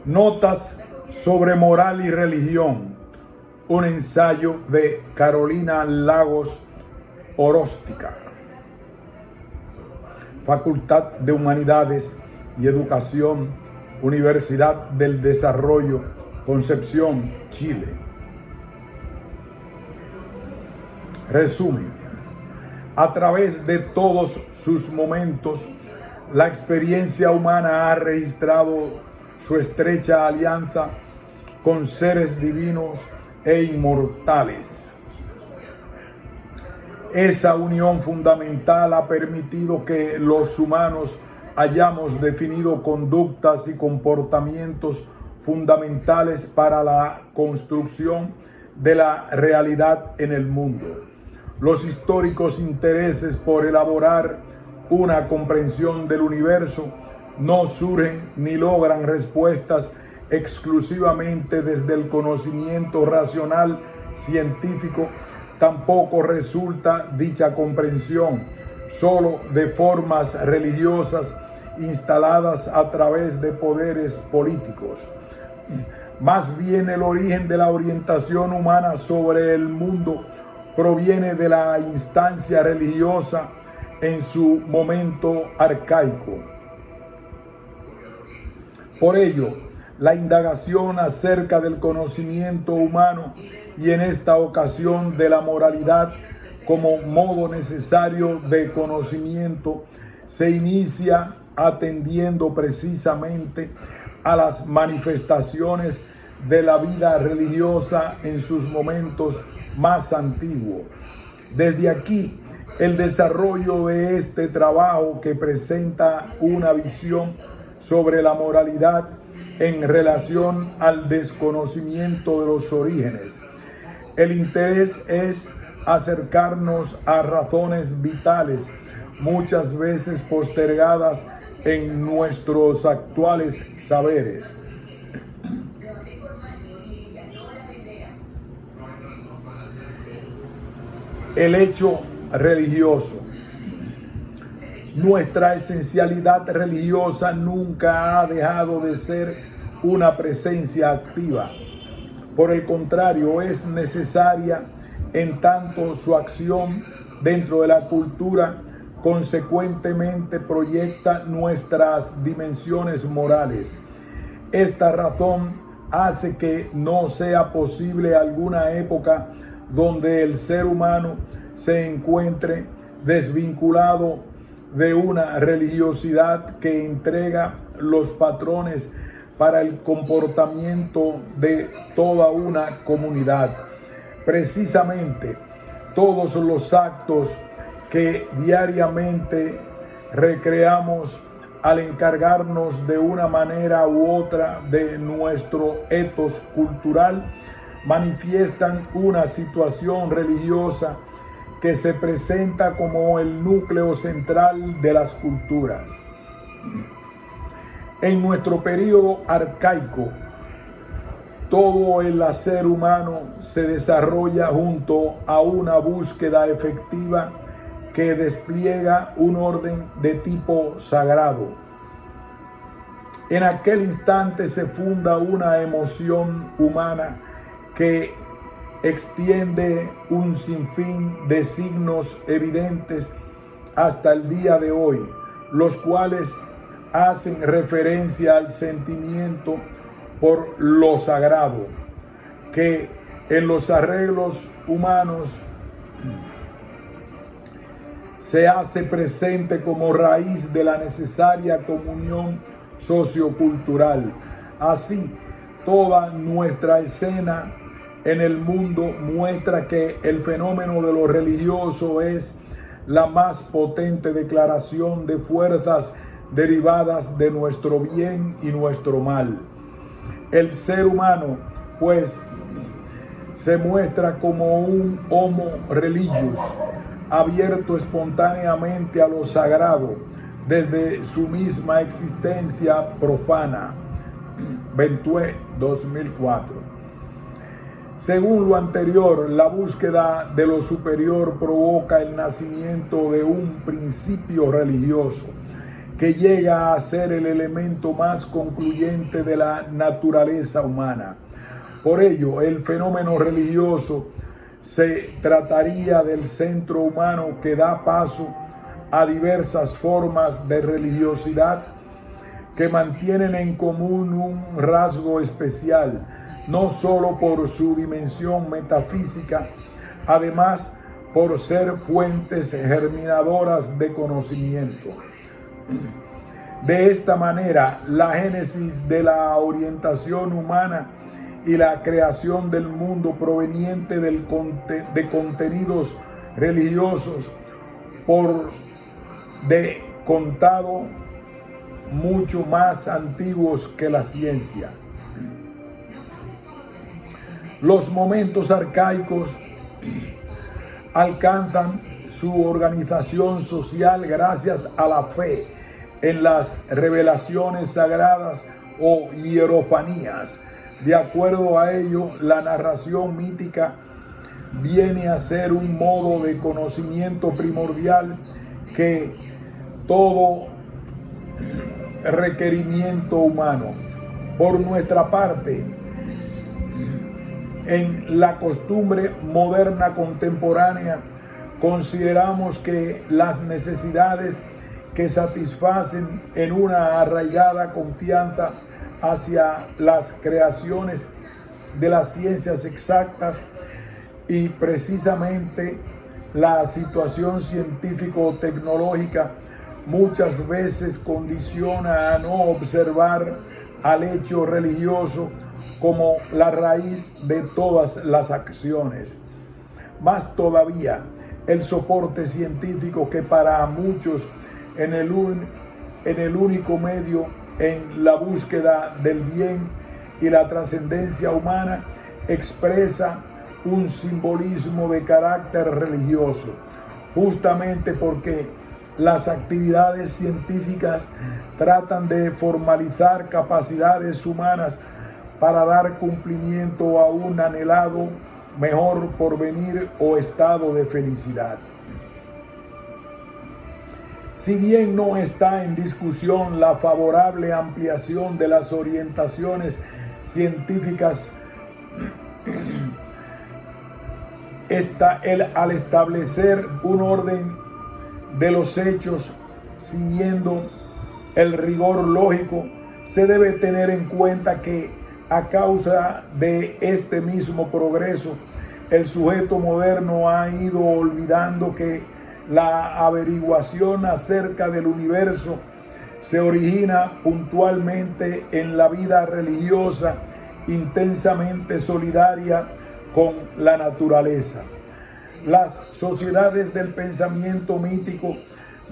Notas sobre moral y religión. Un ensayo de Carolina Lagos Oróstica. Facultad de Humanidades y Educación, Universidad del Desarrollo, Concepción, Chile. Resumen. A través de todos sus momentos, la experiencia humana ha registrado su estrecha alianza con seres divinos e inmortales. Esa unión fundamental ha permitido que los humanos hayamos definido conductas y comportamientos fundamentales para la construcción de la realidad en el mundo. Los históricos intereses por elaborar una comprensión del universo no surgen ni logran respuestas exclusivamente desde el conocimiento racional científico. Tampoco resulta dicha comprensión solo de formas religiosas instaladas a través de poderes políticos. Más bien, el origen de la orientación humana sobre el mundo proviene de la instancia religiosa en su momento arcaico. Por ello, la indagación acerca del conocimiento humano y en esta ocasión de la moralidad como modo necesario de conocimiento se inicia atendiendo precisamente a las manifestaciones de la vida religiosa en sus momentos más antiguos. Desde aquí, el desarrollo de este trabajo que presenta una visión sobre la moralidad en relación al desconocimiento de los orígenes. El interés es acercarnos a razones vitales, muchas veces postergadas en nuestros actuales saberes. El hecho religioso. Nuestra esencialidad religiosa nunca ha dejado de ser una presencia activa. Por el contrario, es necesaria en tanto su acción dentro de la cultura consecuentemente proyecta nuestras dimensiones morales. Esta razón hace que no sea posible alguna época donde el ser humano se encuentre desvinculado de una religiosidad que entrega los patrones para el comportamiento de toda una comunidad. Precisamente, todos los actos que diariamente recreamos al encargarnos de una manera u otra de nuestro etos cultural manifiestan una situación religiosa que se presenta como el núcleo central de las culturas. En nuestro periodo arcaico, todo el hacer humano se desarrolla junto a una búsqueda efectiva que despliega un orden de tipo sagrado. En aquel instante se funda una emoción humana que extiende un sinfín de signos evidentes hasta el día de hoy, los cuales hacen referencia al sentimiento por lo sagrado, que en los arreglos humanos se hace presente como raíz de la necesaria comunión sociocultural. Así, toda nuestra escena en el mundo muestra que el fenómeno de lo religioso es la más potente declaración de fuerzas derivadas de nuestro bien y nuestro mal. El ser humano, pues, se muestra como un homo religius, abierto espontáneamente a lo sagrado desde su misma existencia profana. Ventué, 2004. Según lo anterior, la búsqueda de lo superior provoca el nacimiento de un principio religioso que llega a ser el elemento más concluyente de la naturaleza humana. Por ello, el fenómeno religioso se trataría del centro humano que da paso a diversas formas de religiosidad que mantienen en común un rasgo especial, no solo por su dimensión metafísica, además por ser fuentes germinadoras de conocimiento. De esta manera, la génesis de la orientación humana y la creación del mundo proveniente de contenidos religiosos, por de contado mucho más antiguos que la ciencia. Los momentos arcaicos alcanzan su organización social gracias a la fe en las revelaciones sagradas o hierofanías. De acuerdo a ello, la narración mítica viene a ser un modo de conocimiento primordial que todo requerimiento humano. Por nuestra parte, en la costumbre moderna contemporánea, consideramos que las necesidades que satisfacen en una arraigada confianza hacia las creaciones de las ciencias exactas y precisamente la situación científico-tecnológica muchas veces condiciona a no observar al hecho religioso como la raíz de todas las acciones. Más todavía, el soporte científico que para muchos en el único medio en la búsqueda del bien y la trascendencia humana expresa un simbolismo de carácter religioso, justamente porque las actividades científicas tratan de formalizar capacidades humanas para dar cumplimiento a un anhelado mejor porvenir o estado de felicidad. Si bien no está en discusión la favorable ampliación de las orientaciones científicas, al establecer un orden de los hechos siguiendo el rigor lógico, se debe tener en cuenta que a causa de este mismo progreso, el sujeto moderno ha ido olvidando que la averiguación acerca del universo se origina puntualmente en la vida religiosa intensamente solidaria con la naturaleza. Las sociedades del pensamiento mítico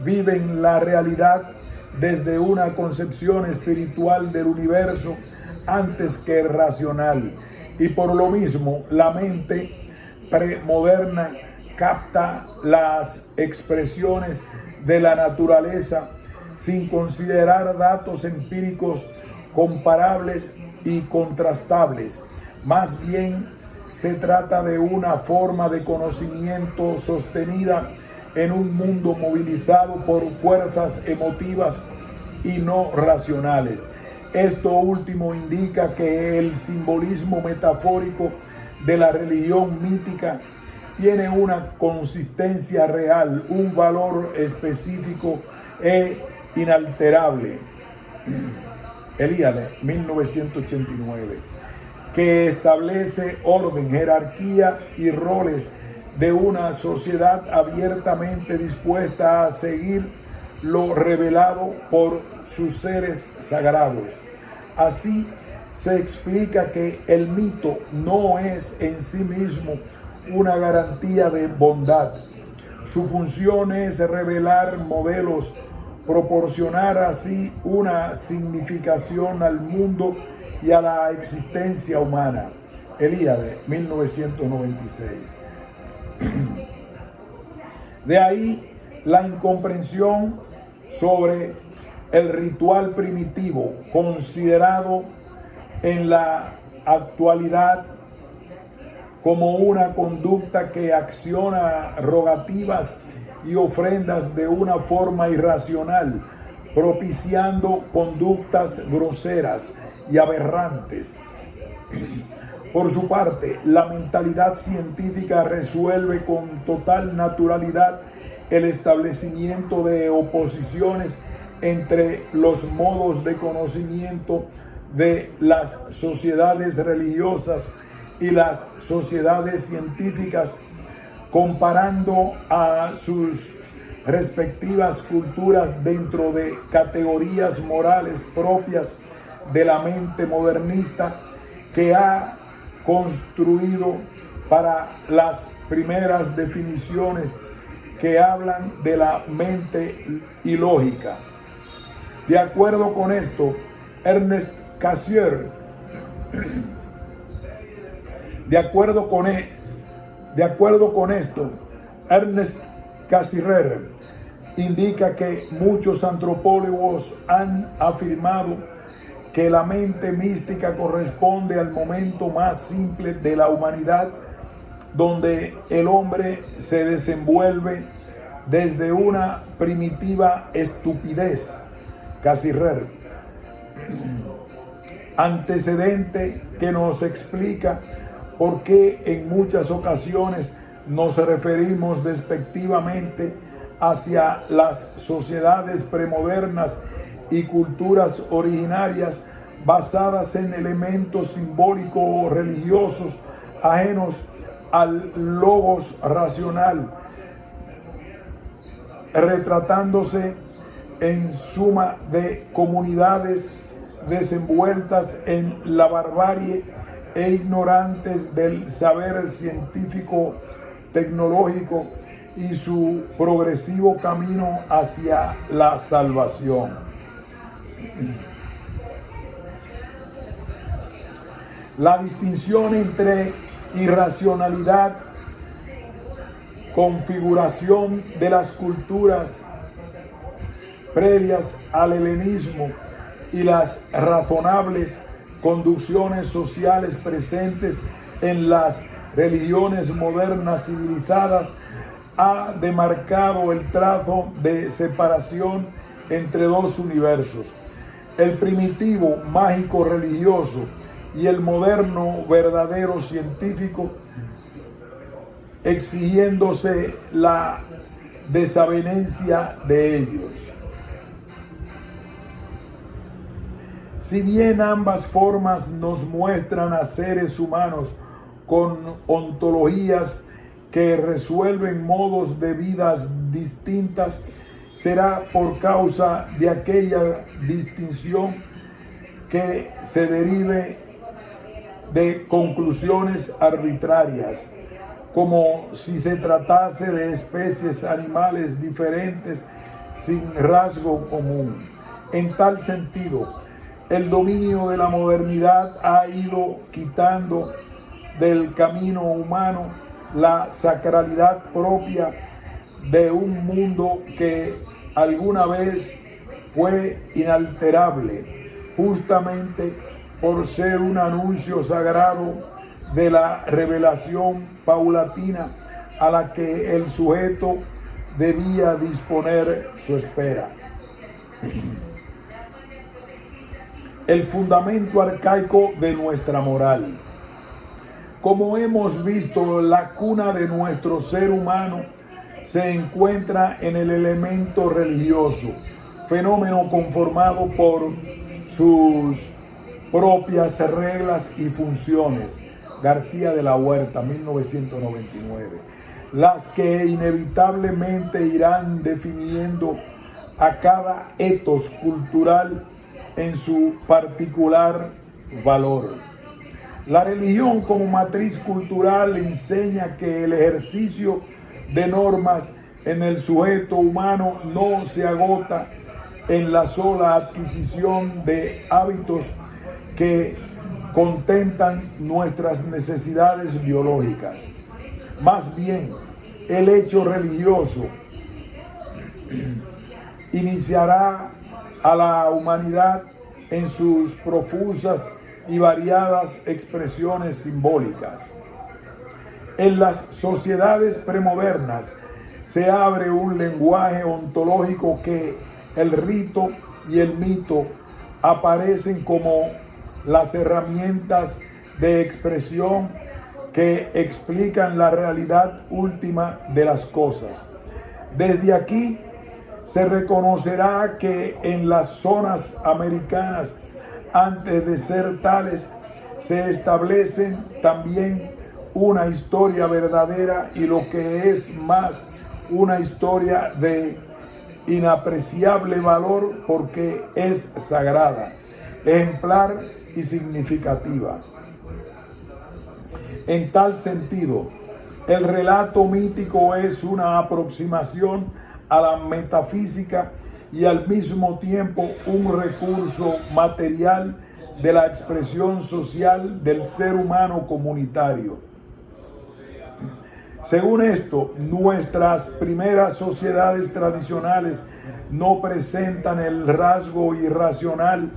viven la realidad desde una concepción espiritual del universo antes que racional, y por lo mismo la mente premoderna capta las expresiones de la naturaleza sin considerar datos empíricos comparables y contrastables. Más bien se trata de una forma de conocimiento sostenida en un mundo movilizado por fuerzas emotivas y no racionales. Esto último indica que el simbolismo metafórico de la religión mítica tiene una consistencia real, un valor específico e inalterable. Eliade, 1989, que establece orden, jerarquía y roles de una sociedad abiertamente dispuesta a seguir lo revelado por sus seres sagrados. Así se explica que el mito no es en sí mismo una garantía de bondad. Su función es revelar modelos, proporcionar así una significación al mundo y a la existencia humana. Eliade, 1996. De ahí la incomprensión sobre el ritual primitivo, considerado en la actualidad como una conducta que acciona rogativas y ofrendas de una forma irracional, propiciando conductas groseras y aberrantes. Por su parte, la mentalidad científica resuelve con total naturalidad el establecimiento de oposiciones entre los modos de conocimiento de las sociedades religiosas y las sociedades científicas, comparando a sus respectivas culturas dentro de categorías morales propias de la mente modernista que ha construido para las primeras definiciones que hablan de la mente ilógica. De acuerdo con esto, Ernest Cassirer, de acuerdo con esto, Ernest Cassirer indica que muchos antropólogos han afirmado que la mente mística corresponde al momento más simple de la humanidad, donde el hombre se desenvuelve desde una primitiva estupidez, Cassirer, antecedente que nos explica por qué en muchas ocasiones nos referimos despectivamente hacia las sociedades premodernas y culturas originarias basadas en elementos simbólicos o religiosos ajenos al logos racional, retratándose en suma de comunidades desenvueltas en la barbarie e ignorantes del saber científico tecnológico y su progresivo camino hacia la salvación. La distinción entre irracionalidad, configuración de las culturas previas al helenismo y las razonables conducciones sociales presentes en las religiones modernas civilizadas ha demarcado el trazo de separación entre dos universos: el primitivo mágico religioso y el moderno verdadero científico, exigiéndose la desavenencia de ellos. Si bien ambas formas nos muestran a seres humanos con ontologías que resuelven modos de vidas distintas, será por causa de aquella distinción que se derive de conclusiones arbitrarias, como si se tratase de especies animales diferentes sin rasgo común. En tal sentido, el dominio de la modernidad ha ido quitando del camino humano la sacralidad propia de un mundo que alguna vez fue inalterable, justamente por ser un anuncio sagrado de la revelación paulatina a la que el sujeto debía disponer su espera. El fundamento arcaico de nuestra moral. Como hemos visto, la cuna de nuestro ser humano se encuentra en el elemento religioso, fenómeno conformado por sus propias reglas y funciones. García de la Huerta, 1999. Las que inevitablemente irán definiendo a cada etos cultural en su particular valor. La religión como matriz cultural enseña que el ejercicio de normas en el sujeto humano no se agota en la sola adquisición de hábitos que contentan nuestras necesidades biológicas. Más bien, el hecho religioso iniciará a la humanidad en sus profusas y variadas expresiones simbólicas. En las sociedades premodernas se abre un lenguaje ontológico que el rito y el mito aparecen como las herramientas de expresión que explican la realidad última de las cosas. Desde aquí se reconocerá que en las zonas americanas, antes de ser tales, se establecen también una historia verdadera y lo que es más, una historia de inapreciable valor porque es sagrada, ejemplar y significativa. En tal sentido, el relato mítico es una aproximación a la metafísica y al mismo tiempo un recurso material de la expresión social del ser humano comunitario. Según esto, nuestras primeras sociedades tradicionales no presentan el rasgo irracional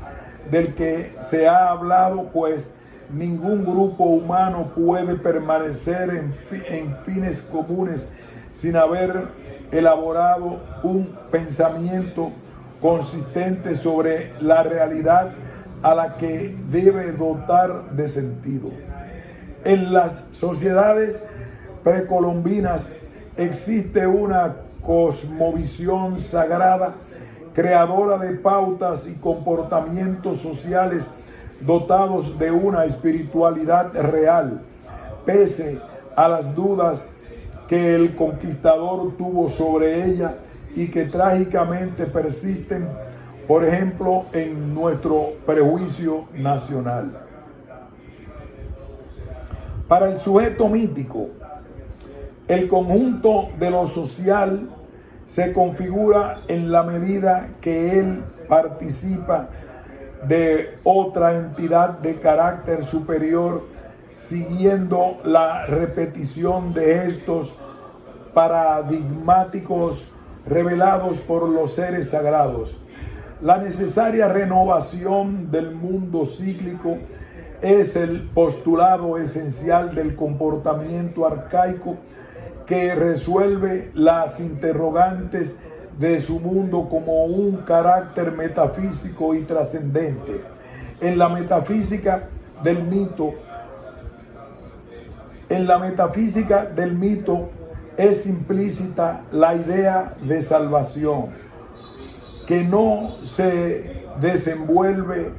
del que se ha hablado, pues ningún grupo humano puede permanecer en fines comunes sin haber elaborado un pensamiento consistente sobre la realidad a la que debe dotar de sentido. En las sociedades precolombinas existe una cosmovisión sagrada, creadora de pautas y comportamientos sociales dotados de una espiritualidad real, pese a las dudas que el conquistador tuvo sobre ella y que trágicamente persisten, por ejemplo, en nuestro prejuicio nacional. Para el sujeto mítico, el conjunto de lo social se configura en la medida que él participa de otra entidad de carácter superior, siguiendo la repetición de estos paradigmáticos revelados por los seres sagrados. La necesaria renovación del mundo cíclico es el postulado esencial del comportamiento arcaico que resuelve las interrogantes de su mundo como un carácter metafísico y trascendente. En la metafísica del mito, es implícita la idea de salvación, que no se desenvuelve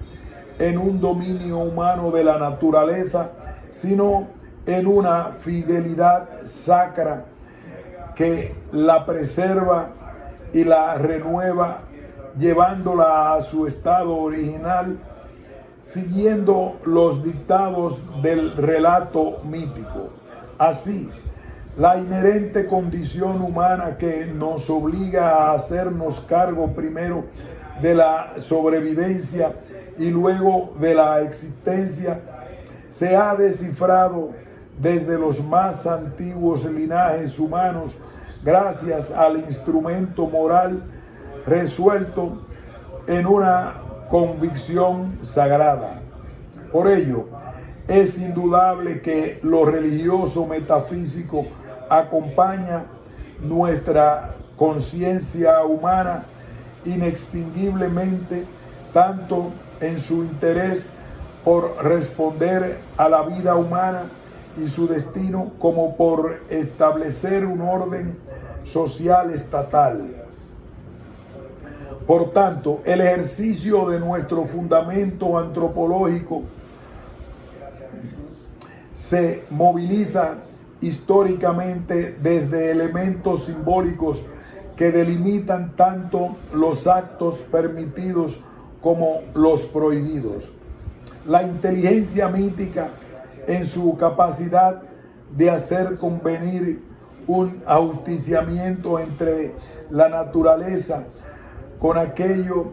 en un dominio humano de la naturaleza, sino en una fidelidad sacra que la preserva y la renueva, llevándola a su estado original, siguiendo los dictados del relato mítico. Así, la inherente condición humana que nos obliga a hacernos cargo primero de la sobrevivencia y luego de la existencia, se ha descifrado desde los más antiguos linajes humanos gracias al instrumento moral resuelto en una convicción sagrada. Por ello, es indudable que lo religioso metafísico acompaña nuestra conciencia humana inextinguiblemente, tanto en su interés por responder a la vida humana y su destino, como por establecer un orden social estatal. Por tanto, el ejercicio de nuestro fundamento antropológico se moviliza históricamente desde elementos simbólicos que delimitan tanto los actos permitidos como los prohibidos. La inteligencia mítica, en su capacidad de hacer convenir un ajusticiamiento entre la naturaleza con aquello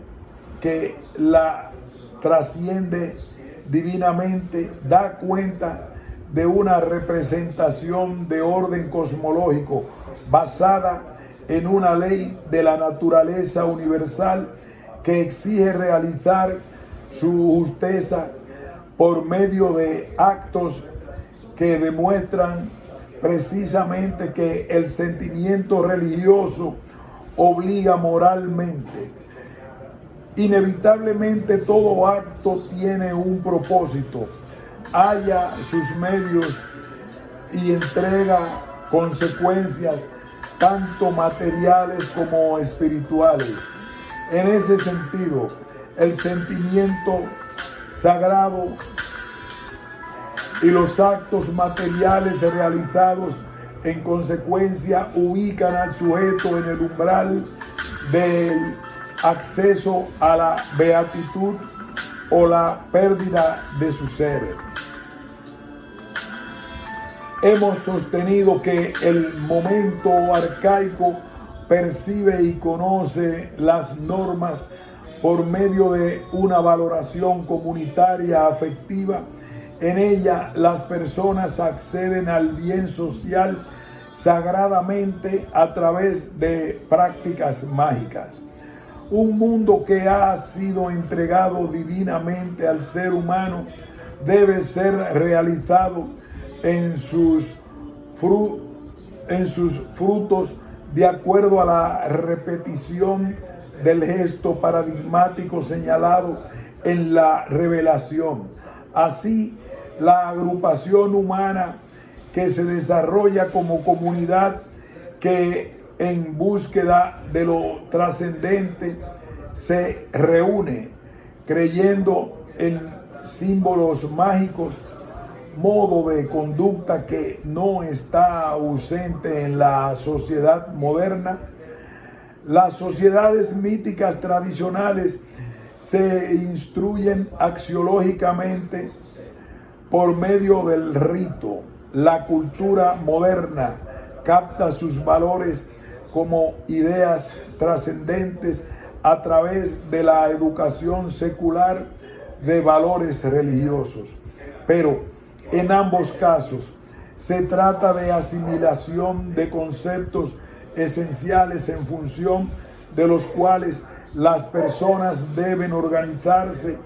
que la trasciende divinamente, da cuenta de una representación de orden cosmológico basada en una ley de la naturaleza universal que exige realizar su justeza por medio de actos que demuestran precisamente que el sentimiento religioso obliga moralmente Inevitablemente todo acto tiene un propósito, halla sus medios y entrega consecuencias tanto materiales como espirituales. En ese sentido, el sentimiento sagrado y los actos materiales realizados en consecuencia ubican al sujeto en el umbral del acceso a la beatitud o la pérdida de su ser. Hemos sostenido que el momento arcaico percibe y conoce las normas por medio de una valoración comunitaria afectiva. En ella las personas acceden al bien social sagradamente a través de prácticas mágicas. Un mundo que ha sido entregado divinamente al ser humano debe ser realizado en sus frutos de acuerdo a la repetición del gesto paradigmático señalado en la revelación. Así, la agrupación humana que se desarrolla como comunidad que en búsqueda de lo trascendente se reúne creyendo en símbolos mágicos, modo de conducta que no está ausente en la sociedad moderna. Las sociedades míticas tradicionales se instruyen axiológicamente por medio del rito. La cultura moderna capta sus valores como ideas trascendentes a través de la educación secular de valores religiosos. Pero en ambos casos se trata de asimilación de conceptos esenciales en función de los cuales las personas deben organizarse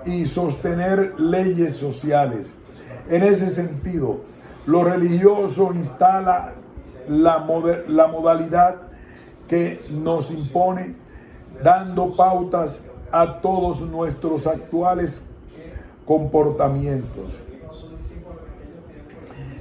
y sostener leyes sociales. En ese sentido, lo religioso instala la modalidad que nos impone, dando pautas a todos nuestros actuales comportamientos.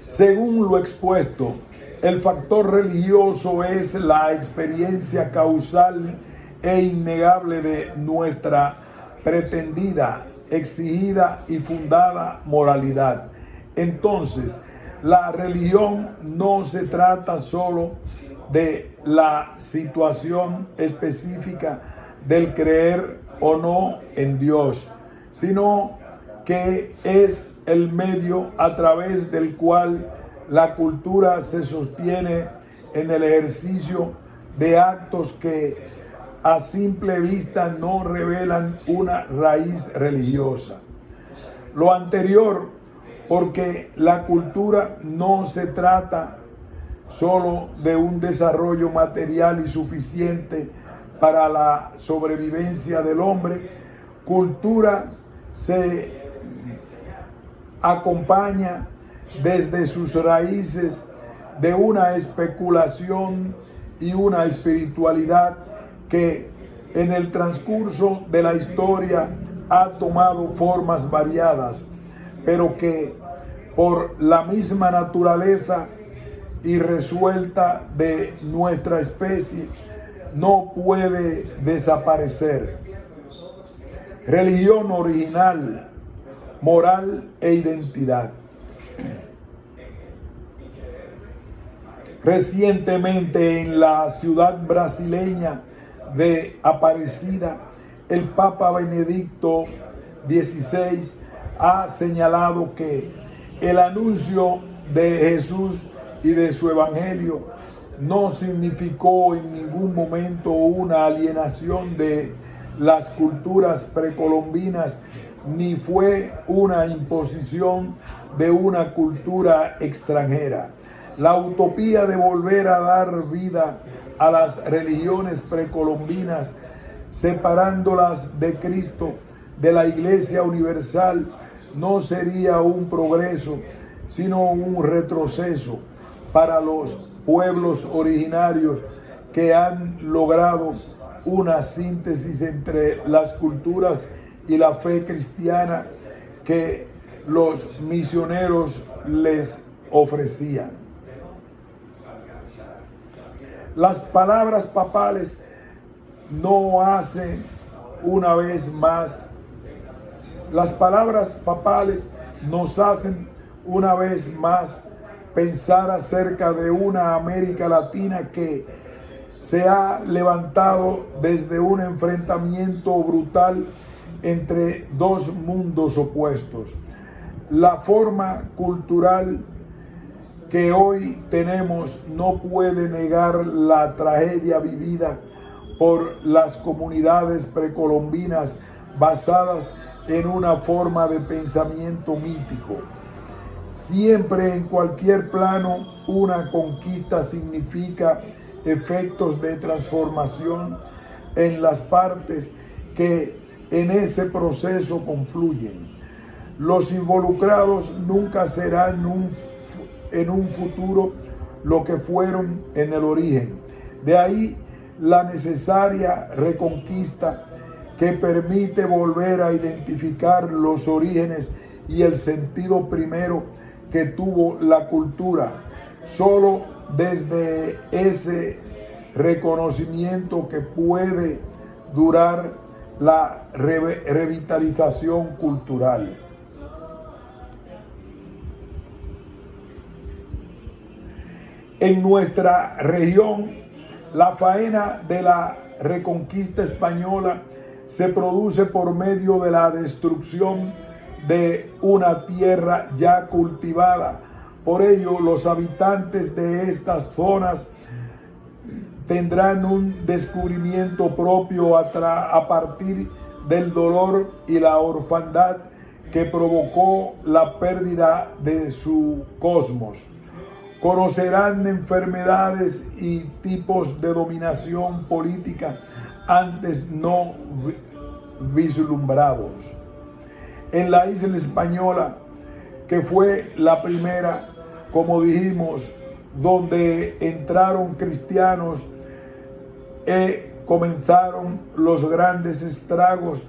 Según lo expuesto, el factor religioso es la experiencia causal e innegable de nuestra pretendida, exigida y fundada moralidad. Entonces, la religión no se trata solo de la situación específica del creer o no en Dios, sino que es el medio a través del cual la cultura se sostiene en el ejercicio de actos que a simple vista no revelan una raíz religiosa. Lo anterior, porque la cultura no se trata solo de un desarrollo material y suficiente para la sobrevivencia del hombre. Cultura se acompaña desde sus raíces de una especulación y una espiritualidad que en el transcurso de la historia ha tomado formas variadas, pero que por la misma naturaleza irresuelta de nuestra especie no puede desaparecer. Religión original, moral e identidad. Recientemente en la ciudad brasileña de Aparecida, el Papa Benedicto XVI ha señalado que el anuncio de Jesús y de su evangelio no significó en ningún momento una alienación de las culturas precolombinas, ni fue una imposición de una cultura extranjera. La utopía de volver a dar vida a las religiones precolombinas, separándolas de Cristo, de la Iglesia Universal, no sería un progreso, sino un retroceso para los pueblos originarios que han logrado una síntesis entre las culturas y la fe cristiana que los misioneros les ofrecían. Las palabras papales no hacen una vez más, las palabras papales nos hacen una vez más pensar acerca de una América Latina que se ha levantado desde un enfrentamiento brutal entre dos mundos opuestos. La forma cultural que hoy tenemos no puede negar la tragedia vivida por las comunidades precolombinas basadas en una forma de pensamiento mítico. Siempre en cualquier plano, una conquista significa efectos de transformación en las partes que en ese proceso confluyen. Los involucrados nunca serán en un futuro lo que fueron en el origen. De ahí la necesaria reconquista que permite volver a identificar los orígenes y el sentido primero que tuvo la cultura. Solo desde ese reconocimiento que puede durar la revitalización cultural. En nuestra región, la faena de la reconquista española se produce por medio de la destrucción de una tierra ya cultivada. Por ello, los habitantes de estas zonas tendrán un descubrimiento propio a partir del dolor y la orfandad que provocó la pérdida de su cosmos. Conocerán enfermedades y tipos de dominación política antes no vislumbrados. En la isla española, que fue la primera, como dijimos, donde entraron cristianos, comenzaron los grandes estragos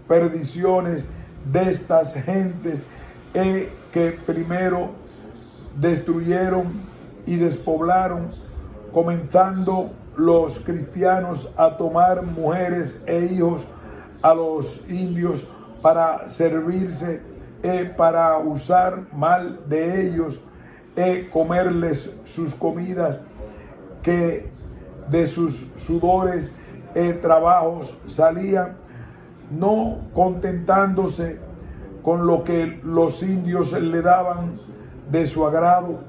perdiciones de estas gentes que primero destruyeron y despoblaron, comenzando los cristianos a tomar mujeres e hijos a los indios para servirse, para usar mal de ellos, comerles sus comidas, que de sus sudores trabajos salían, no contentándose con lo que los indios le daban de su agrado,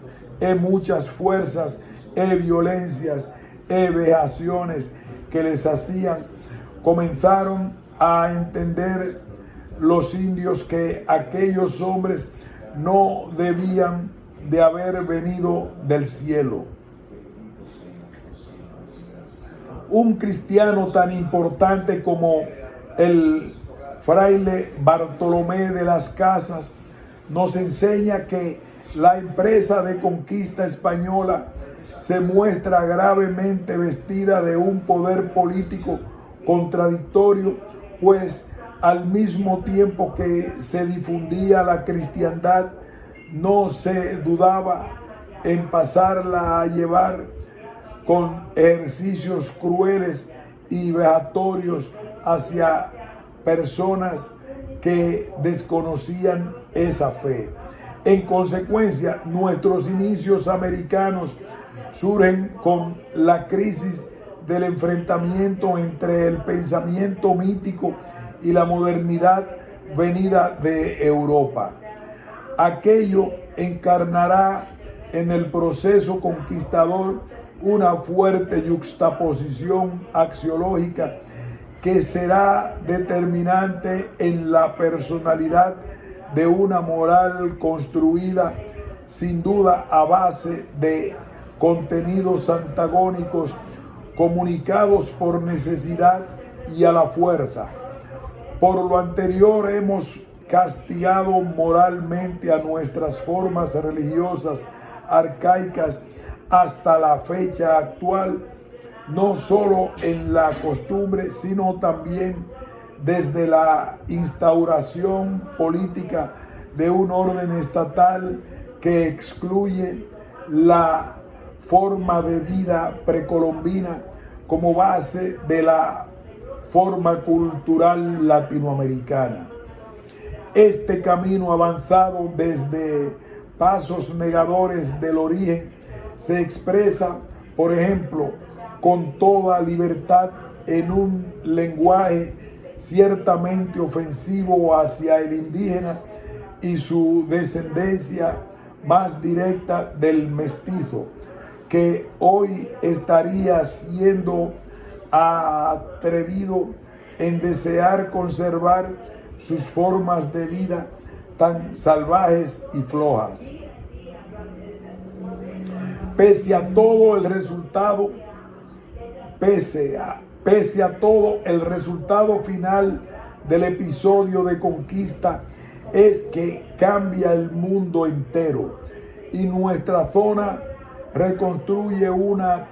muchas fuerzas, violencias, vejaciones que les hacían. Comenzaron a entender los indios que aquellos hombres no debían de haber venido del cielo. Un cristiano tan importante como el fraile Bartolomé de las Casas nos enseña que la empresa de conquista española se muestra gravemente vestida de un poder político contradictorio, pues al mismo tiempo que se difundía la cristiandad, no se dudaba en pasarla a llevar con ejercicios crueles y vejatorios hacia personas que desconocían esa fe. En consecuencia, nuestros inicios americanos surgen con la crisis del enfrentamiento entre el pensamiento mítico y la modernidad venida de Europa. Aquello encarnará en el proceso conquistador una fuerte yuxtaposición axiológica que será determinante en la personalidad de una moral construida sin duda a base de contenidos antagónicos comunicados por necesidad y a la fuerza. Por lo anterior hemos castigado moralmente a nuestras formas religiosas arcaicas hasta la fecha actual, no solo en la costumbre, sino también desde la instauración política de un orden estatal que excluye la forma de vida precolombina como base de la forma cultural latinoamericana. Este camino avanzado desde pasos negadores del origen se expresa, por ejemplo, con toda libertad en un lenguaje ciertamente ofensivo hacia el indígena y su descendencia más directa del mestizo, que hoy estaría siendo atrevido en desear conservar sus formas de vida tan salvajes y flojas. Pese a todo el resultado final del episodio de conquista es que cambia el mundo entero y nuestra zona reconstruye una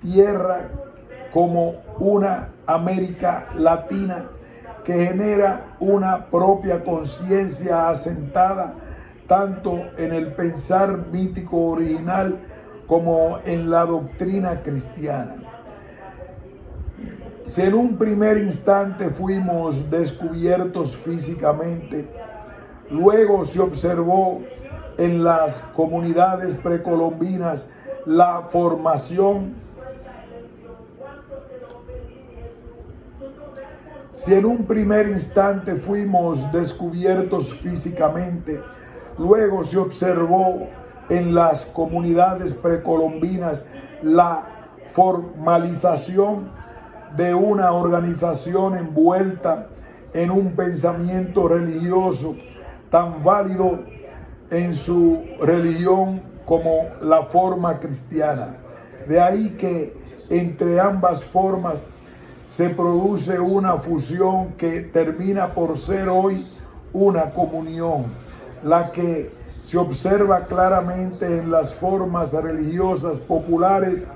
tierra como una América Latina que genera una propia conciencia asentada tanto en el pensar mítico original como en la doctrina cristiana. Si en un primer instante fuimos descubiertos físicamente, luego se observó en las comunidades precolombinas la formación. Si en un primer instante fuimos descubiertos físicamente, luego se observó en las comunidades precolombinas la formalización de una organización envuelta en un pensamiento religioso tan válido en su religión como la forma cristiana. De ahí que entre ambas formas se produce una fusión que termina por ser hoy una comunión, la que se observa claramente en las formas religiosas populares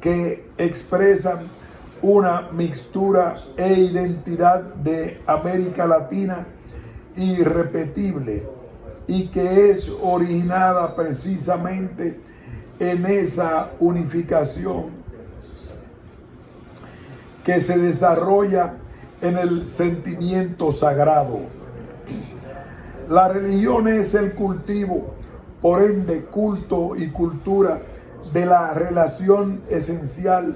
que expresan una mixtura e identidad de América Latina irrepetible y que es originada precisamente en esa unificación que se desarrolla en el sentimiento sagrado. La religión es el cultivo, por ende culto y cultura, de la relación esencial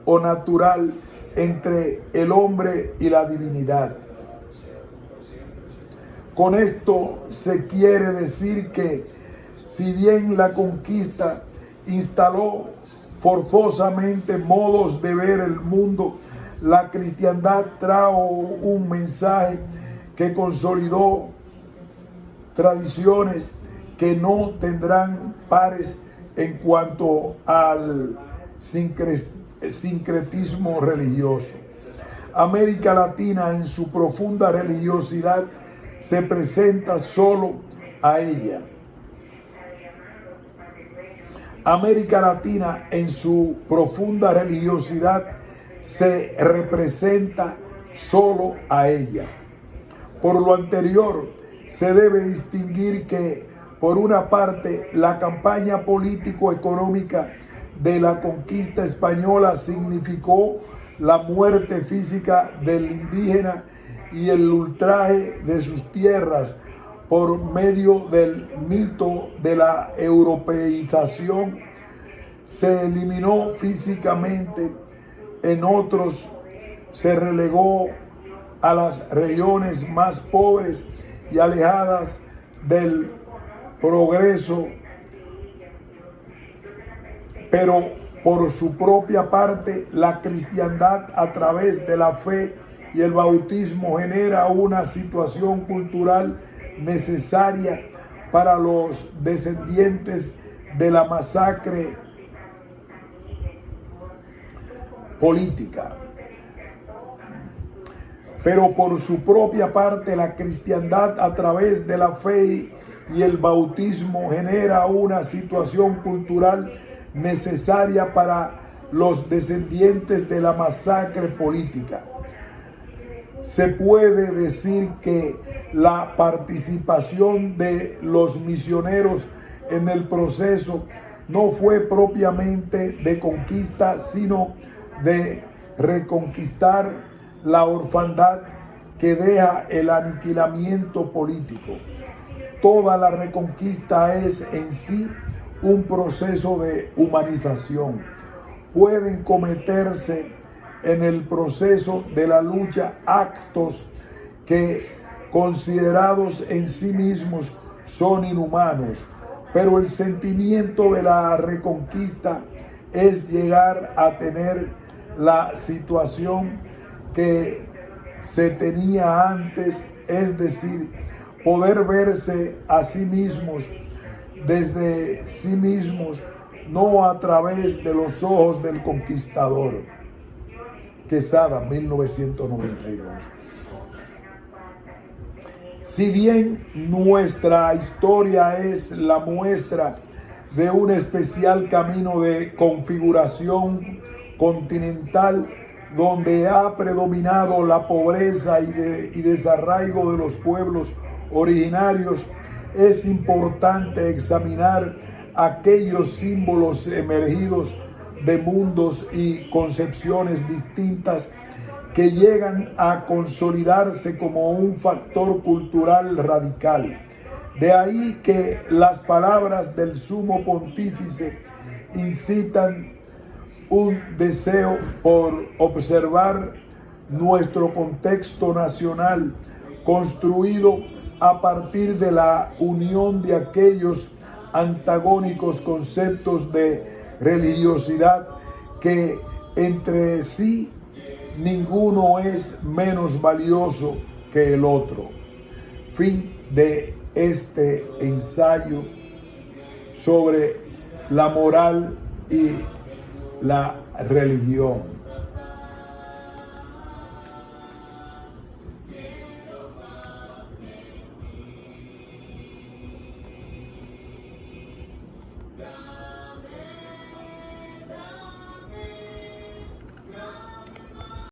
o natural entre el hombre y la divinidad. Con esto se quiere decir que, si bien la conquista instaló forzosamente modos de ver el mundo, la cristiandad trajo un mensaje que consolidó tradiciones que no tendrán pares en cuanto al sincretismo religioso. América Latina en su profunda religiosidad se presenta solo a ella. América Latina en su profunda religiosidad se representa solo a ella. Por lo anterior, se debe distinguir que, por una parte, la campaña político-económica de la conquista española significó la muerte física del indígena y el ultraje de sus tierras por medio del mito de la europeización. Se eliminó físicamente, en otros se relegó a las regiones más pobres y alejadas del progreso, pero por su propia parte la cristiandad a través de la fe y el bautismo genera una situación cultural necesaria para los descendientes de la masacre política. Pero por su propia parte la cristiandad a través de la fe y el bautismo genera una situación cultural necesaria para los descendientes de la masacre política. Se puede decir que la participación de los misioneros en el proceso no fue propiamente de conquista, sino de reconquistar la orfandad que deja el aniquilamiento político. Toda la reconquista es en sí un proceso de humanización. Pueden cometerse en el proceso de la lucha actos que, considerados en sí mismos, son inhumanos, pero el sentimiento de la reconquista es llegar a tener la situación que se tenía antes, es decir, poder verse a sí mismos desde sí mismos, no a través de los ojos del conquistador. Quesada, 1992. Si bien nuestra historia es la muestra de un especial camino de configuración continental donde ha predominado la pobreza y desarraigo de los pueblos originarios, es importante examinar aquellos símbolos emergidos de mundos y concepciones distintas que llegan a consolidarse como un factor cultural radical. De ahí que las palabras del sumo pontífice incitan un deseo por observar nuestro contexto nacional construido a partir de la unión de aquellos antagónicos conceptos de religiosidad que entre sí ninguno es menos valioso que el otro. Fin de este ensayo sobre la moral y la religión.